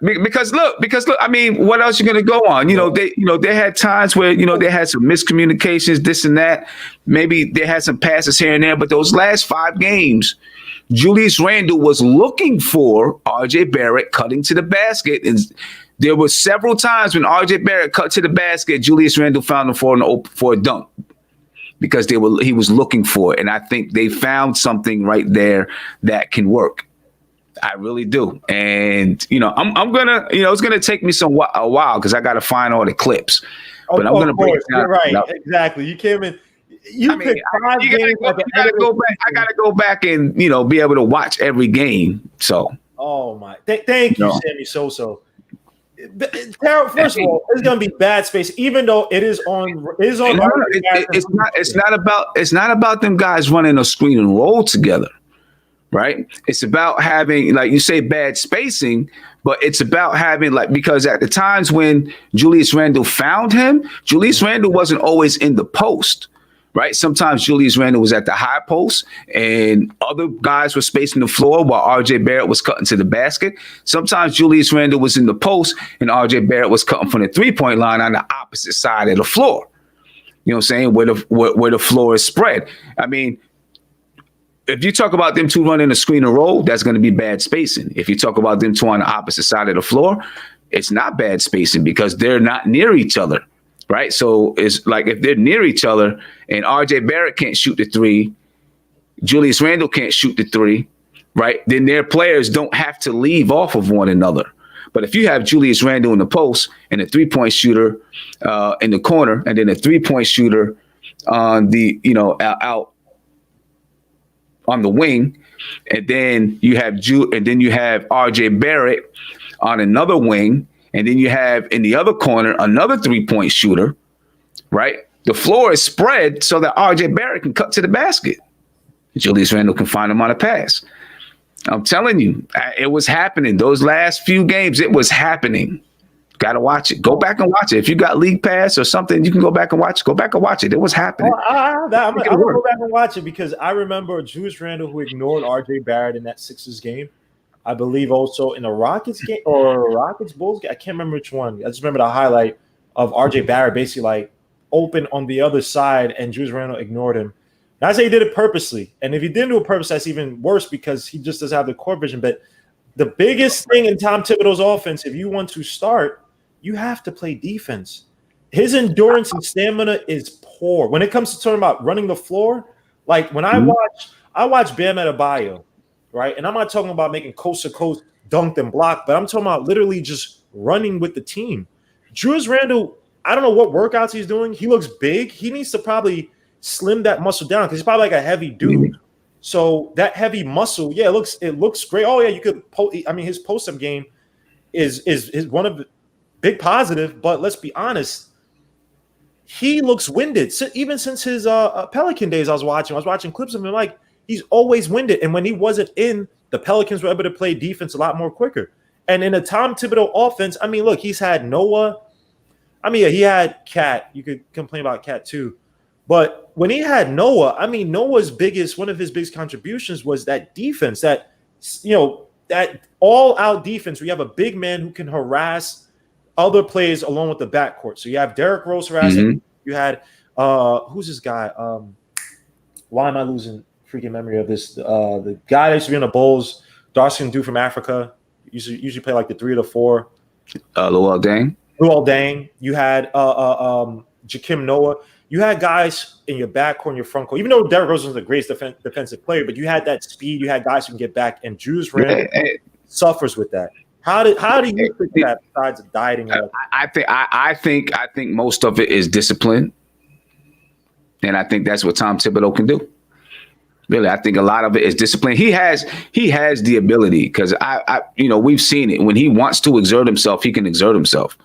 Because look, I mean, what else you gonna go on? They had times where they had some miscommunications, this and that. Maybe they had some passes here and there, but those last 5 games, Julius Randle was looking for RJ Barrett cutting to the basket, and there were several times when RJ Barrett cut to the basket, Julius Randle found him for a dunk because he was looking for it, and I think they found something right there that can work. I really do. And, I'm going to, it's going to take me a while because I got to find all the clips. But I'm going to break it down. You're right. Exactly. You came in. I got to go back and, be able to watch every game. So. Oh, my. Thank you, Sammy Soso. First of all, it's going to be bad space, even though it is on. It's not about them guys running a screen and roll together. Right. It's about having, like you say, bad spacing, but it's about having because at the times when Julius Randle found him, Julius Randle wasn't always in the post. Right. Sometimes Julius Randle was at the high post and other guys were spacing the floor while RJ Barrett was cutting to the basket. Sometimes Julius Randle was in the post and RJ Barrett was cutting from the 3-point line on the opposite side of the floor. You know what I'm saying? Where the floor is spread. I mean, if you talk about them two running a screen and roll, that's going to be bad spacing. If you talk about them two on the opposite side of the floor, it's not bad spacing because they're not near each other, right? So it's like if they're near each other and RJ Barrett can't shoot the 3, Julius Randle can't shoot the 3, right? Then their players don't have to leave off of one another. But if you have Julius Randle in the post and a 3-point shooter in the corner and then a 3-point shooter on the, out on the wing, and then you have RJ Barrett on another wing, and then you have in the other corner another 3-point shooter, right? The floor is spread so that RJ Barrett can cut to the basket. Julius Randle can find him on a pass. I'm telling you, it was happening. Those last few games, it was happening. Got to watch it. Go back and watch it. If you got League Pass or something, you can go back and watch it. Go back and watch it. It was happening. I'm going to go back and watch it because I remember Julius Randle who ignored RJ Barrett in that Sixers game. I believe also in the Rockets game or Rockets Bulls game. I can't remember which one. I just remember the highlight of RJ Barrett basically open on the other side and Julius Randle ignored him. And I say he did it purposely. And if he didn't do it purpose, that's even worse because he just doesn't have the court vision. But the biggest thing in Tom Thibodeau's offense, if you want to start, you have to play defense. His endurance and stamina is poor. When it comes to talking about running the floor, like when I watch Bam Adebayo, right? And I'm not talking about making coast-to-coast dunked and blocked, but I'm talking about literally just running with the team. Julius Randle, I don't know what workouts he's doing. He looks big. He needs to probably slim that muscle down because he's probably like a heavy dude. So that heavy muscle, it looks great. Oh, yeah, you could his post-up game is one of the big positive, but let's be honest, he looks winded. Even since his Pelican days I was watching clips of him, like he's always winded. And when he wasn't in, the Pelicans were able to play defense a lot more quicker. And in a Tom Thibodeau offense, I mean, look, he's had Noah. I mean, he had Cat. You could complain about Cat too. But when he had Noah, I mean, Noah's one of his biggest contributions was that defense, that all-out defense where you have a big man who can harass other players along with the backcourt. So you have Derrick Rose harassing. You had who's this guy? Why am I losing freaking memory of this? The guy that used to be on the Bulls, Darcy dude from Africa, usually play like the 3 or the 4. Luol Deng. You had Jakim Noah. You had guys in your backcourt and your front court. Even though Derrick Rose was the greatest defensive player, but you had that speed. You had guys who can get back, and Julius Randle suffers with that. How do you think that besides dieting? I think most of it is discipline, and I think that's what Tom Thibodeau can do. Really, I think a lot of it is discipline. He has the ability because we've seen it when he wants to exert himself, he can exert himself,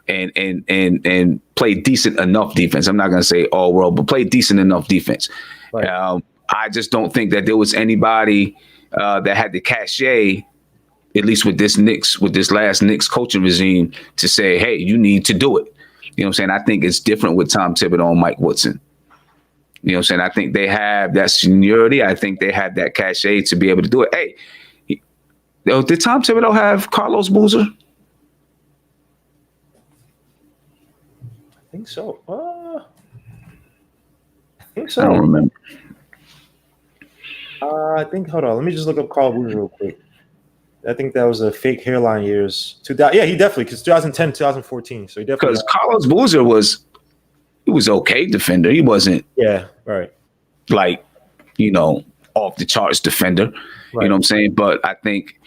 and play decent enough defense. I'm not going to say all world, but play decent enough defense. Right. I just don't think that there was anybody that had the cachet, at least with this last Knicks coaching regime, to say, hey, you need to do it. You know what I'm saying? I think it's different with Tom Thibodeau and Mike Woodson. You know what I'm saying? I think they have that seniority. I think they have that cachet to be able to do it. Hey, Did Tom Thibodeau have Carlos Boozer? I think so. I think I don't so. remember. I think. Hold on. Let me just look up Carl Boozer real quick. I think that was a fake hairline years. Yeah, he definitely, because 2010, 2014. So he definitely. Because Carlos Boozer was okay defender. He wasn't. Yeah. Right. Like, off the charts defender. Right. You know what I'm saying? But I think,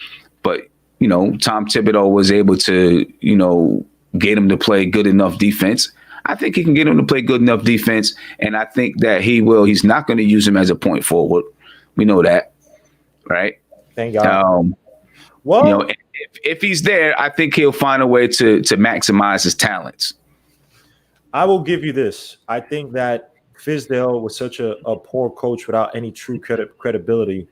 Tom Thibodeau was able to, get him to play good enough defense. I think he can get him to play good enough defense, and I think that he will. He's not going to use him as a point forward. We know that, right? Thank God. Well, if he's there, I think he'll find a way to maximize his talents. I will give you this. I think that Fizdale was such a poor coach without any true credibility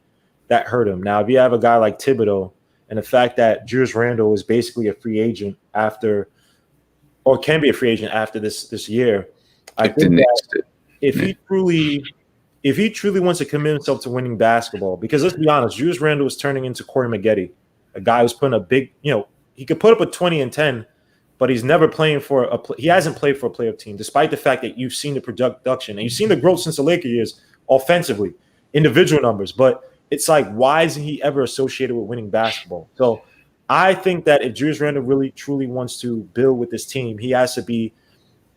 that hurt him. Now, if you have a guy like Thibodeau and the fact that Julius Randle is basically a free agent after, or can be a free agent after this year, I think that if he truly wants to commit himself to winning basketball, because let's be honest, Julius Randle is turning into Corey Maggette, a guy who's putting a big, he could put up a 20 and 10, but he's never playing for he hasn't played for a playoff team, despite the fact that you've seen the production and you've seen the growth since the Laker years offensively, individual numbers. But it's like, why isn't he ever associated with winning basketball? So I think that if Julius Randle really truly wants to build with this team, he has to be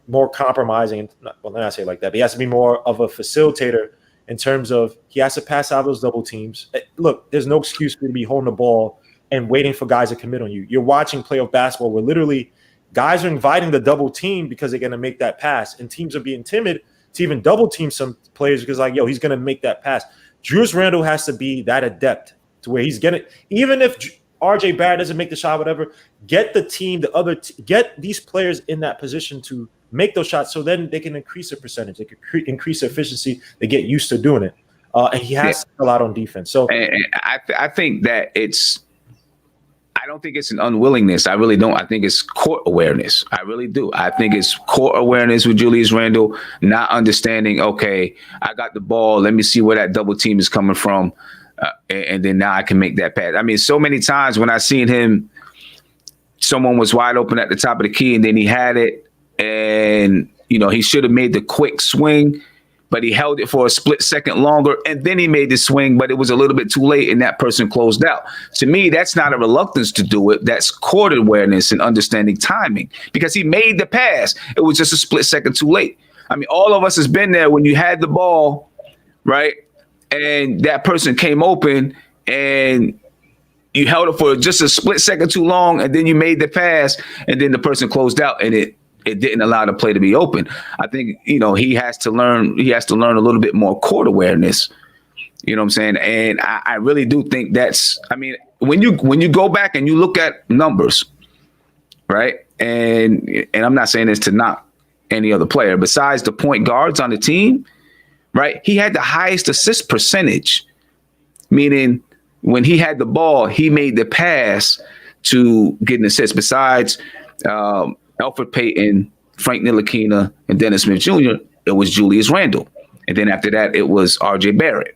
more compromising. Well, let me not say it like that, but he has to be more of a facilitator in terms of he has to pass out those double teams. Look, there's no excuse for you to be holding the ball and waiting for guys to commit on you. You're watching playoff basketball where literally guys are inviting the double team because they're going to make that pass, and teams are being timid to even double team some players because, like, he's going to make that pass. Julius Randle has to be that adept to where he's getting, even if RJ Barrett doesn't make the shot, whatever, get the team, get these players in that position to make those shots so then they can increase their percentage. They can increase their efficiency. They get used to doing it. And he has to fill out on defense. So and I think that I don't think it's an unwillingness. I really don't. I think it's court awareness. I really do. I think it's court awareness with Julius Randle, not understanding, okay, I got the ball. Let me see where that double team is coming from. And then now I can make that pass. I mean, so many times when I seen him, someone was wide open at the top of the key and then he had it and, he should have made the quick swing, but he held it for a split second longer, and then he made the swing, but it was a little bit too late, and that person closed out. To me, that's not a reluctance to do it. That's court awareness and understanding timing, because he made the pass. It was just a split second too late. I mean, all of us has been there when you had the ball, right, and that person came open, and you held it for just a split second too long, and then you made the pass, and then the person closed out, and it didn't allow the play to be open. I think, he has to learn a little bit more court awareness. You know what I'm saying? And I really do think when you go back and you look at numbers, right? And I'm not saying this to knock any other player besides the point guards on the team, right? He had the highest assist percentage, meaning when he had the ball, he made the pass to get an assist. Besides, Elfrid Payton, Frank Ntilikina, and Dennis Smith Jr., it was Julius Randle. And then after that, it was RJ Barrett,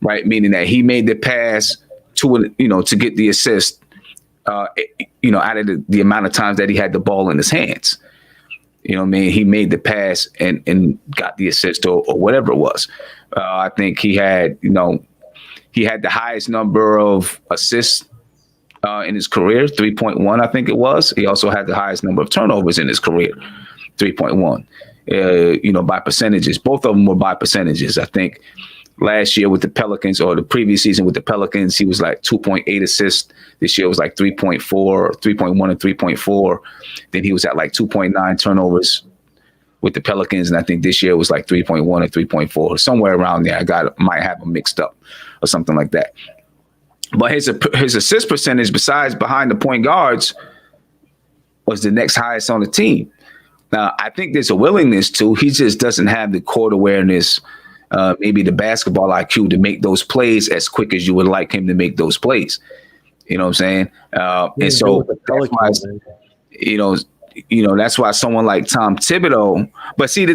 right? Meaning that he made the pass to get the assist, out of the amount of times that he had the ball in his hands. You know what I mean? He made the pass and got the assist or whatever it was. I think he had the highest number of assists in his career, 3.1, I think it was. He also had the highest number of turnovers in his career, 3.1. By percentages. Both of them were by percentages. I think last year with the Pelicans, or the previous season with the Pelicans, he was like 2.8 assists. This year was like 3.4, 3.1 and 3.4. Then he was at like 2.9 turnovers with the Pelicans, and I think this year was like 3.1 or 3.4, somewhere around there. Might have them mixed up or something like that. But his assist percentage, besides behind the point guards, was the next highest on the team. Now, I think there's a willingness to. He just doesn't have the court awareness, maybe the basketball IQ to make those plays as quick as you would like him to make those plays. You know what I'm saying? And so that's why, that's why someone like Tom Thibodeau. But see, the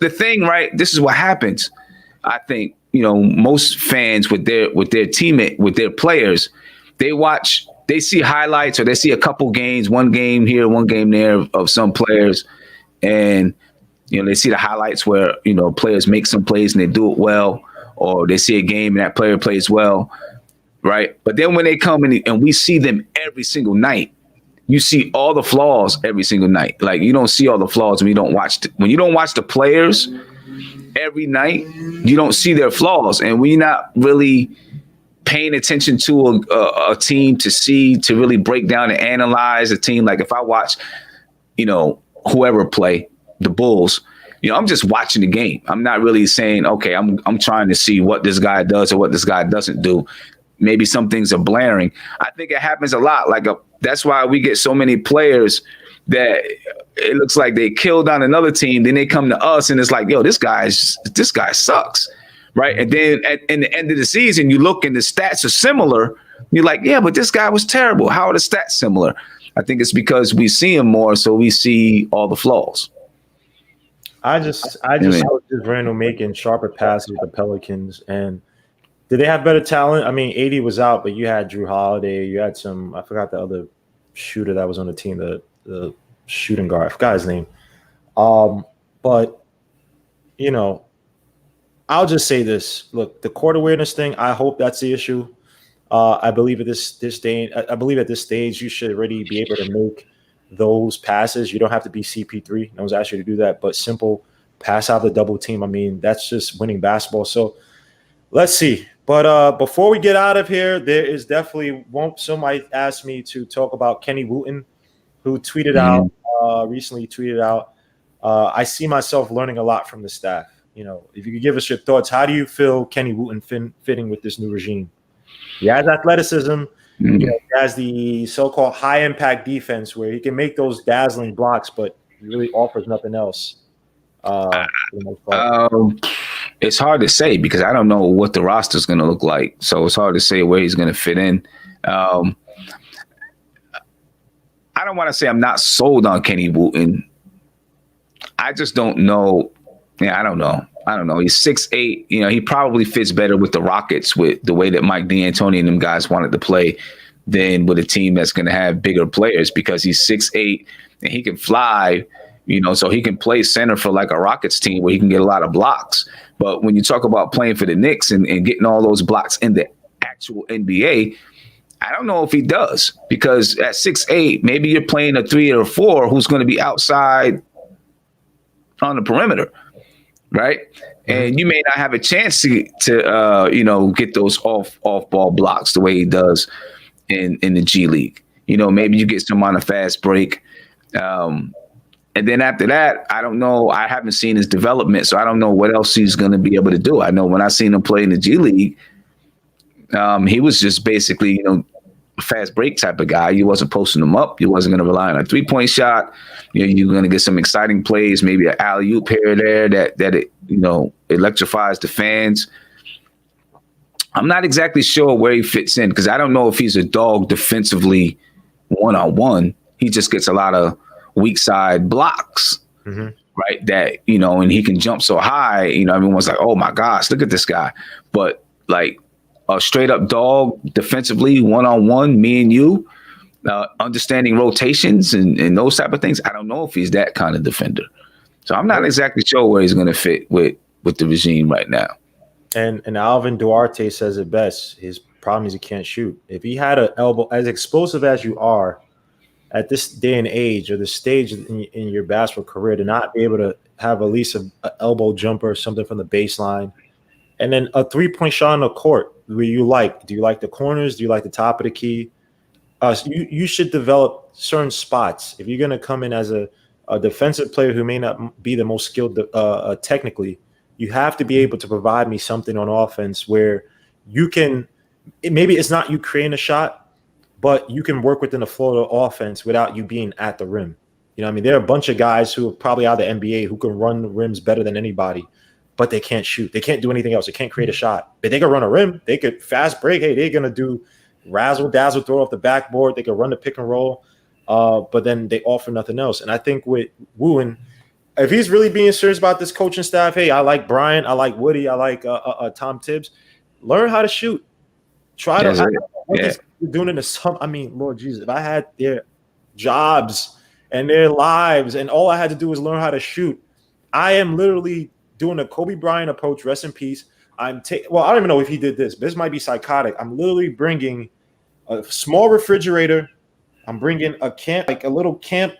thing, right? This is what happens. I think, most fans with their teammate, with their players, they see highlights or they see a couple games, one game here, one game there of some players, and they see the highlights where players make some plays and they do it well, or they see a game and that player plays well, right? But then when they come in and we see them every single night, you see all the flaws every single night. Like, you don't see all the flaws when you don't watch the players every night. You don't see their flaws, and when you're not really paying attention to a team to really break down and analyze a team. Like if I watch, whoever play the Bulls, I'm just watching the game. I'm not really saying, okay, I'm trying to see what this guy does or what this guy doesn't do. Maybe some things are blaring. I think it happens a lot. That's why we get so many players that it looks like they killed on another team. Then they come to us and it's like, yo, this guy sucks. Right. And then at the end of the season, you look and the stats are similar. You're like, yeah, but this guy was terrible. How are the stats similar? I think it's because we see him more, so we see all the flaws. I just saw just Randall making sharper passes with the Pelicans. And did they have better talent? I mean, 80 was out, but you had Drew Holiday. You had I forgot the other shooter that was on the team, the shooting guard. I forgot his name. But, I'll just say this. Look, the court awareness thing, I hope that's the issue. I believe at this stage, you should already be able to make those passes. You don't have to be CP3. No one's asked you to do that, but simple pass out the double team. I mean, that's just winning basketball. So let's see. But before we get out of here, there is definitely somebody asked me to talk about Kenny Wooten, who tweeted out recently. I see myself learning a lot from the staff. If you could give us your thoughts, how do you feel Kenny Wooten fitting with this new regime? He has athleticism. He has the so-called high-impact defense where he can make those dazzling blocks, but he really offers nothing else. It's hard to say because I don't know what the roster is going to look like. So it's hard to say where he's going to fit in. I don't want to say I'm not sold on Kenny Wooten. I just don't know. Yeah, I don't know. He's 6'8". He probably fits better with the Rockets with the way that Mike D'Antoni and them guys wanted to play than with a team that's going to have bigger players because he's 6'8" and he can fly, so he can play center for like a Rockets team where he can get a lot of blocks. But when you talk about playing for the Knicks and getting all those blocks in the actual NBA, I don't know if he does because at 6'8", maybe you're playing a 3 or 4 who's going to be outside on the perimeter. Right. And you may not have a chance to get those off ball blocks the way he does in the G League. Maybe you get some on a fast break. And then after that, I don't know. I haven't seen his development, so I don't know what else he's going to be able to do. I know when I seen him play in the G League, he was just basically, a fast break type of guy. You wasn't posting him up. You wasn't going to rely on a 3-point shot. You're going to get some exciting plays, maybe an alley-oop here or there that it, electrifies the fans. I'm not exactly sure where he fits in because I don't know if he's a dog defensively one-on-one. He just gets a lot of weak side blocks, right? That, and he can jump so high, everyone's like, oh my gosh, look at this guy. But like a straight up dog defensively, one-on-one, me and you, understanding rotations and those type of things. I don't know if he's that kind of defender. So I'm not exactly sure where he's going to fit with the regime right now. And Alvin Duarte says it best. His problem is he can't shoot. If he had an elbow, as explosive as you are at this day and age or the stage in your basketball career, to not be able to have at least an elbow jumper or something from the baseline, and then a 3-point shot on the court where do you like the corners? Do you like the top of the key? You should develop certain spots. If you're going to come in as a defensive player who may not be the most skilled technically, you have to be able to provide me something on offense where you can – maybe it's not you creating a shot, but you can work within the flow of the offense without you being at the rim. There are a bunch of guys who are probably out of the NBA who can run the rims better than anybody, but they can't shoot. They can't do anything else. They can't create a shot. But they can run a rim. They could fast break. Hey, they're going to do – razzle dazzle, throw off the backboard. They could run the pick and roll, but then they offer nothing else. And I think with Wooten, if he's really being serious about this coaching staff, hey, I like Bryant, I like Woody, I like Tom Tibbs. Learn how to shoot. Try to. They're doing it to some. I mean, Lord Jesus, if I had their jobs and their lives, and all I had to do was learn how to shoot, I am literally doing a Kobe Bryant approach. Rest in peace. Well, I don't even know if he did this, but this might be psychotic. I'm literally bringing a small refrigerator. I'm bringing a little camp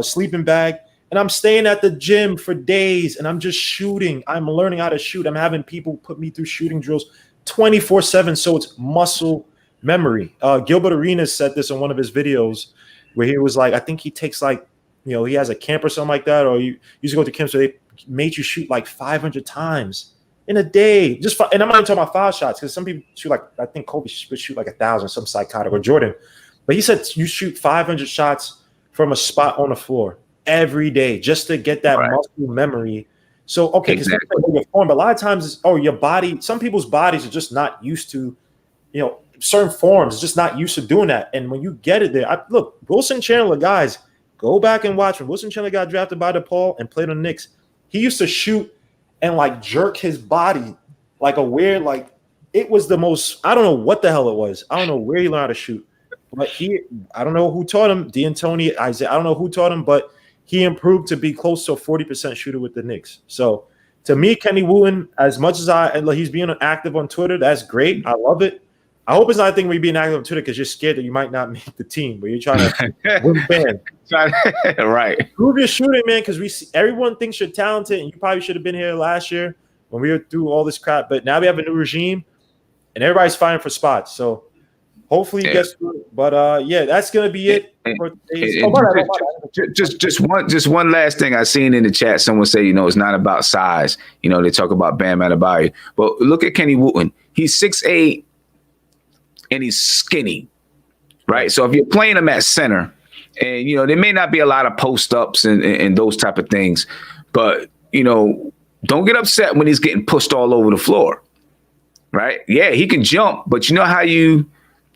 sleeping bag, and I'm staying at the gym for days, and I'm just shooting. I'm learning how to shoot. I'm having people put me through shooting drills 24/7, so it's muscle memory. Gilbert Arenas said this in one of his videos where he was like, I think he takes he has a camp or something like that, or you used to go to camp, so they made you shoot like 500 times in a day. And I'm not even talking about foul shots, because some people shoot I think Kobe would shoot like 1,000, some psychotic, or Jordan. But he said you shoot 500 shots from a spot on the floor every day just to get that muscle memory. So, okay, exactly. But a lot of times your body, some people's bodies are just not used to, certain forms, just not used to doing that. And when you get it there, look, Wilson Chandler, guys, go back and watch when Wilson Chandler got drafted by DePaul and played on the Knicks. He used to shoot and jerk his body like a weird, it was the most, I don't know what the hell it was. I don't know where he learned how to shoot. But I don't know who taught him, D'Antoni, Isaiah, I don't know who taught him, but he improved to be close to a 40% shooter with the Knicks. So to me, Kenny Wooten, as much as he's being active on Twitter, that's great. I love it. I hope it's not a thing where you're being active on Twitter because you're scared that you might not make the team, but you're trying to win fans. Right. Prove your shooting, man, because everyone thinks you're talented, and you probably should have been here last year when we were through all this crap. But now we have a new regime, and everybody's fighting for spots. So hopefully he gets through it. But that's gonna be it. Just one last thing I seen in the chat. Someone say, it's not about size. They talk about Bam Adebayo, but look at Kenny Wooten. He's 6'8", and he's skinny, right? So if you're playing him at center, and there may not be a lot of post ups and those type of things, but don't get upset when he's getting pushed all over the floor, right? Yeah, he can jump, but you know how you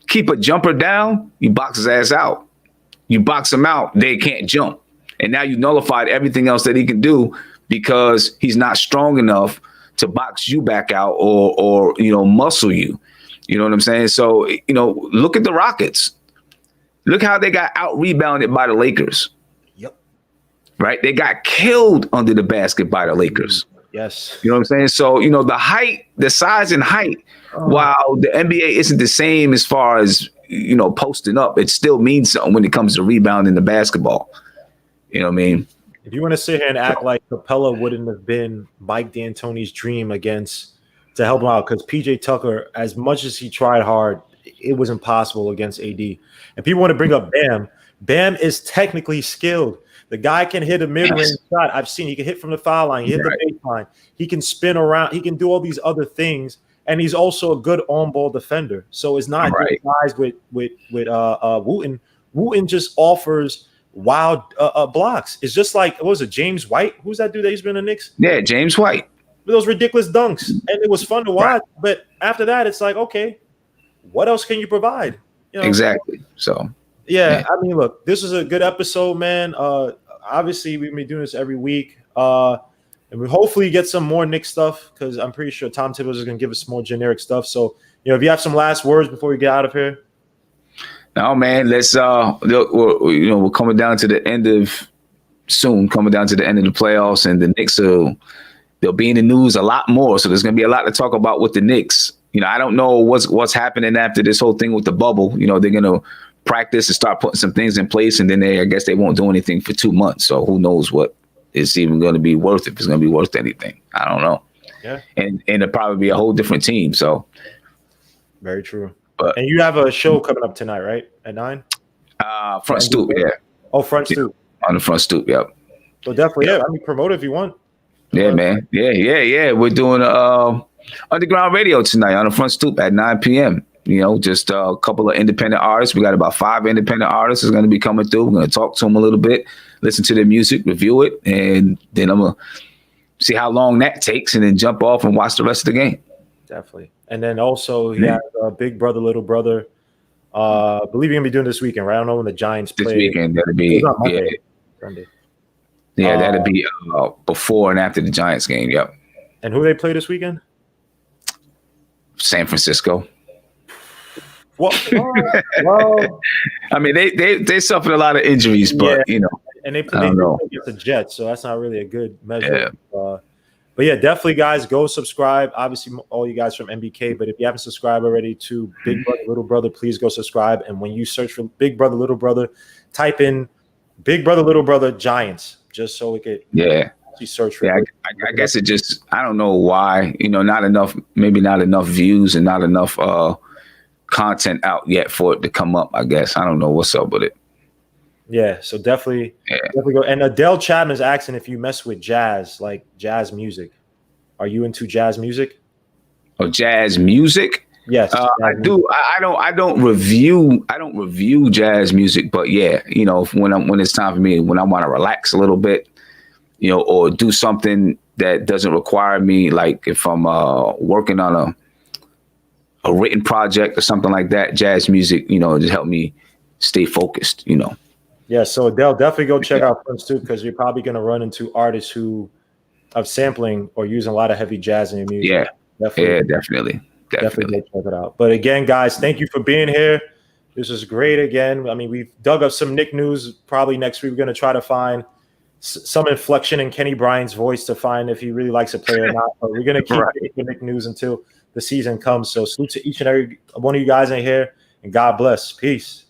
keep a jumper down? You box his ass out. You box him out, they can't jump. And now you nullified everything else that he can do because he's not strong enough to box you back out or muscle you. You know what I'm saying? So, look at the Rockets. Look how they got out-rebounded by the Lakers. Yep. Right? They got killed under the basket by the Lakers. Yes. You know what I'm saying? So, the size and height, while the NBA isn't the same as far as, posting up, it still means something when it comes to rebounding the basketball. You know what I mean? If you want to sit here and act like Capella wouldn't have been Mike D'Antoni's dream to help him out, because PJ Tucker, as much as he tried hard, it was impossible against AD. And people want to bring up Bam. Bam is technically skilled. The guy can hit a mid-range shot. I've seen he can hit from the foul line. He hit the baseline. He can spin around. He can do all these other things. And he's also a good on-ball defender. So it's not just guys with Wooten. Wooten just offers wild blocks. It's just like, what was it, James White? Who's that dude that he's been in the Knicks? Yeah, James White. Those ridiculous dunks, and it was fun to watch. But after that, it's like, okay, what else can you provide? Exactly. So I mean, look, this is a good episode, man. Obviously, we've been doing this every week, and we hopefully get some more Knicks stuff, because I'm pretty sure Tom Thibodeau is going to give us some more generic stuff. So, if you have some last words before we get out of here. No, man. Let's we're coming down to the end of the playoffs, and the Knicks they'll be in the news a lot more. So there's going to be a lot to talk about with the Knicks. I don't know what's happening after this whole thing with the bubble. They're going to practice and start putting some things in place, and then I guess they won't do anything for 2 months. So who knows what it's even going to be worth, if it's going to be worth anything. I don't know. Yeah. And it'll probably be a whole different team. So. Very true. And you have a show coming up tonight, right? At 9? Front stoop, yeah. Oh, front stoop. On the front stoop, yep. So definitely, I mean, promote it if you want. Yeah, man. Yeah. We're doing underground radio tonight on the front stoop at 9 p.m. Just a couple of independent artists. We got about 5 independent artists is going to be coming through. We're going to talk to them a little bit, listen to their music, review it, and then I'm going to see how long that takes, and then jump off and watch the rest of the game. Definitely. And then also he has Big Brother, Little Brother. I believe you're going to be doing this weekend, right? I don't know when the Giants play. This weekend, that'll be Sunday. Yeah, that'll be before and after the Giants game. Yep. And who they play this weekend? San Francisco. Well, I mean, they suffered a lot of injuries, but yeah, and they I don't know. against the Jets, so that's not really a good Yeah. measure. But yeah, definitely, guys, go subscribe. Obviously, all you guys from MBK, but if you haven't subscribed already to Big Brother, Little Brother, please go subscribe. And when you search for Big Brother, Little Brother, type in Big Brother, Little Brother Giants, just so we could actually search for. Yeah, I guess it just, I don't know why, not enough, maybe not enough views and not enough content out yet for it to come up. I guess I don't know what's up with it. Yeah, so definitely go. And Adele Chapman is asking if you mess with jazz, like jazz music. Are you into jazz music? Oh, jazz music? Yes, I do. I don't review jazz music, but yeah, when it's time for me, when I want to relax a little bit, or do something that doesn't require me, like if I'm working on a written project or something like that, jazz music, just help me stay focused, Yeah, so Adele, definitely go check out Prince too, because you're probably going to run into artists who are sampling or using a lot of heavy jazz in your music. Yeah, definitely go check it out. But again, guys, thank you for being here. This was great again. I mean, we've dug up some Knick news. Probably next week we're going to try to find some inflection in Kenny Bryan's voice to find if he really likes a player or not. But we're going to keep the Knick news until the season comes. So salute to each and every one of you guys in here, and God bless. Peace.